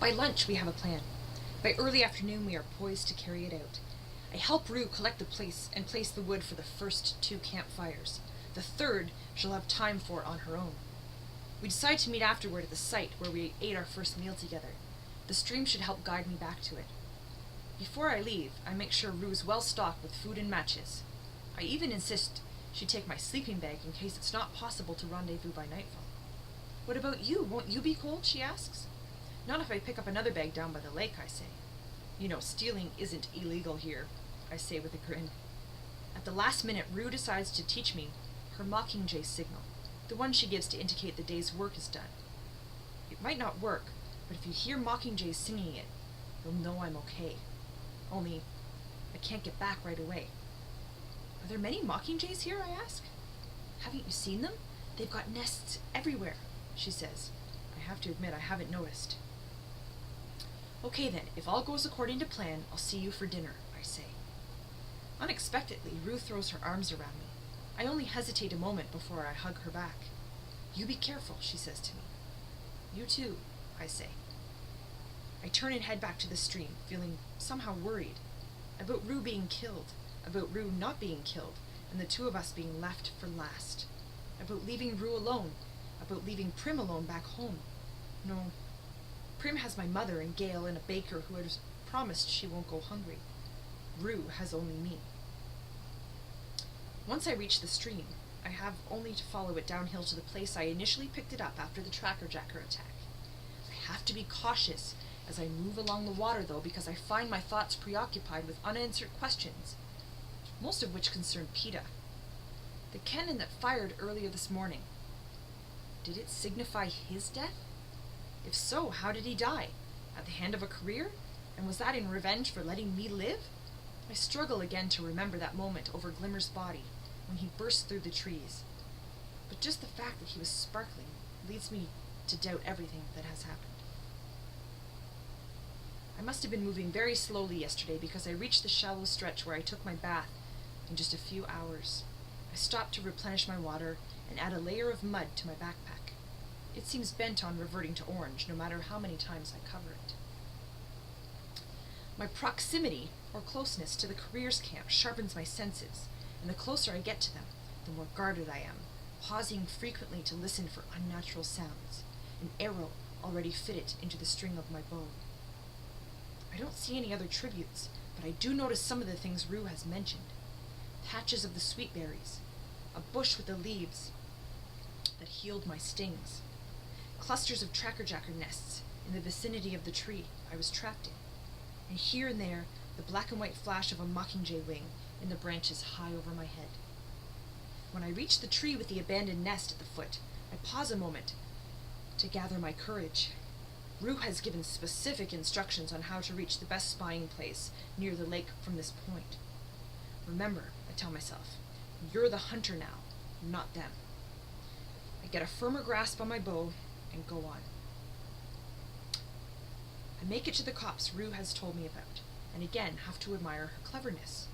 By lunch, we have a plan. By early afternoon, we are poised to carry it out. I help Rue collect the place and place the wood for the first 2 campfires. The third she'll have time for on her own. We decide to meet afterward at the site where we ate our first meal together. The stream should help guide me back to it. Before I leave, I make sure Rue is well stocked with food and matches. I even insist she take my sleeping bag in case it's not possible to rendezvous by nightfall. "What about you? Won't you be cold?" she asks. "Not if I pick up another bag down by the lake," I say. "You know, stealing isn't illegal here," I say with a grin. At the last minute, Rue decides to teach me her mockingjay signal, the one she gives to indicate the day's work is done. It might not work, but if you hear mockingjays singing it, you'll know I'm okay. Only, I can't get back right away. "Are there many mockingjays here?" I ask. "Haven't you seen them? They've got nests everywhere," she says. I have to admit I haven't noticed. "Okay then, if all goes according to plan, I'll see you for dinner," I say. Unexpectedly, Rue throws her arms around me. I only hesitate a moment before I hug her back. "You be careful," she says to me. "You too," I say. I turn and head back to the stream, feeling somehow worried. About Rue being killed, about Rue not being killed, and the 2 of us being left for last. About leaving Rue alone, about leaving Prim alone back home. No, Prim has my mother and Gail and a baker who has promised she won't go hungry. Rue has only me. Once I reach the stream, I have only to follow it downhill to the place I initially picked it up after the tracker-jacker attack. I have to be cautious as I move along the water, though, because I find my thoughts preoccupied with unanswered questions, most of which concern PETA. The cannon that fired earlier this morning, did it signify his death? If so, how did he die? At the hand of a career? And was that in revenge for letting me live? I struggle again to remember that moment over Glimmer's body when he burst through the trees. But just the fact that he was sparkling leads me to doubt everything that has happened. I must have been moving very slowly yesterday because I reached the shallow stretch where I took my bath in just a few hours. I stopped to replenish my water and add a layer of mud to my backpack. It seems bent on reverting to orange no matter how many times I cover it. My proximity, or closeness, to the careers camp sharpens my senses, and the closer I get to them, the more guarded I am, pausing frequently to listen for unnatural sounds, an arrow already fitted into the string of my bow. I don't see any other tributes, but I do notice some of the things Rue has mentioned. Patches of the sweet berries, a bush with the leaves that healed my stings, clusters of tracker-jacker nests in the vicinity of the tree I was trapped in, and here and there the black and white flash of a mockingjay wing in the branches high over my head. When I reach the tree with the abandoned nest at the foot, I pause a moment to gather my courage. Rue has given specific instructions on how to reach the best spying place near the lake from this point. Remember, I tell myself, you're the hunter now, not them. I get a firmer grasp on my bow and go on. I make it to the copse Rue has told me about, and again have to admire her cleverness.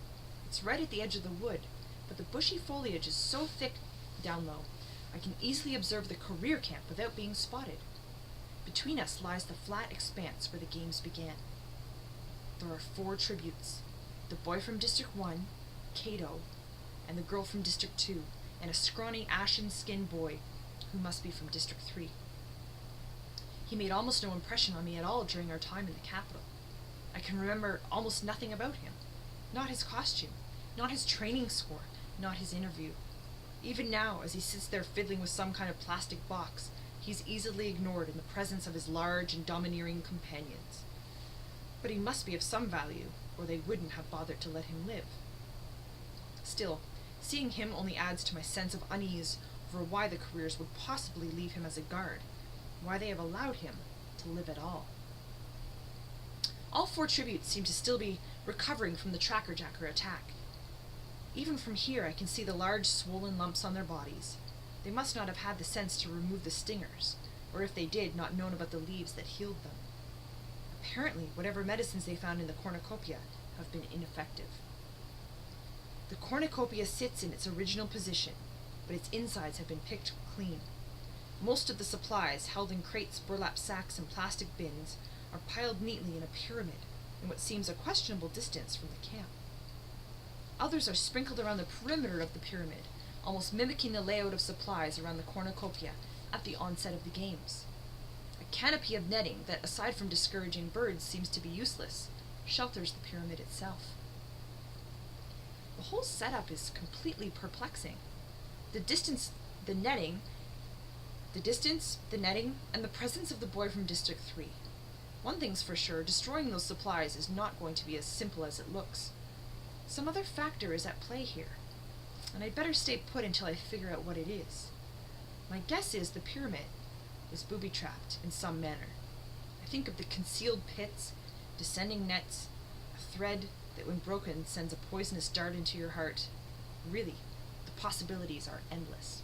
It's right at the edge of the wood, but the bushy foliage is so thick down low, I can easily observe the career camp without being spotted. Between us lies the flat expanse where the games began. There are 4 tributes: the boy from District 1, Cato, and the girl from District 2, and a scrawny ashen-skinned boy who must be from District 3. He made almost no impression on me at all during our time in the capital. I can remember almost nothing about him. Not his costume, not his training score, not his interview. Even now, as he sits there fiddling with some kind of plastic box, he's easily ignored in the presence of his large and domineering companions. But he must be of some value, or they wouldn't have bothered to let him live. Still, seeing him only adds to my sense of unease over why the careers would possibly leave him as a guard, why they have allowed him to live at all. All 4 tributes seem to still be recovering from the tracker-jacker attack. Even from here I can see the large swollen lumps on their bodies. They must not have had the sense to remove the stingers, or if they did, not known about the leaves that healed them. Apparently, whatever medicines they found in the cornucopia have been ineffective. The cornucopia sits in its original position, but its insides have been picked clean. Most of the supplies, held in crates, burlap sacks, and plastic bins, are piled neatly in a pyramid in what seems a questionable distance from the camp. Others are sprinkled around the perimeter of the pyramid, almost mimicking the layout of supplies around the cornucopia at the onset of the games. A canopy of netting that, aside from discouraging birds, seems to be useless, shelters the pyramid itself. The whole setup is completely perplexing. The distance, the netting, and the presence of the boy from District 3. One thing's for sure, destroying those supplies is not going to be as simple as it looks. Some other factor is at play here, and I'd better stay put until I figure out what it is. My guess is the pyramid is booby-trapped in some manner. I think of the concealed pits, descending nets, a thread that when broken sends a poisonous dart into your heart. Really, the possibilities are endless.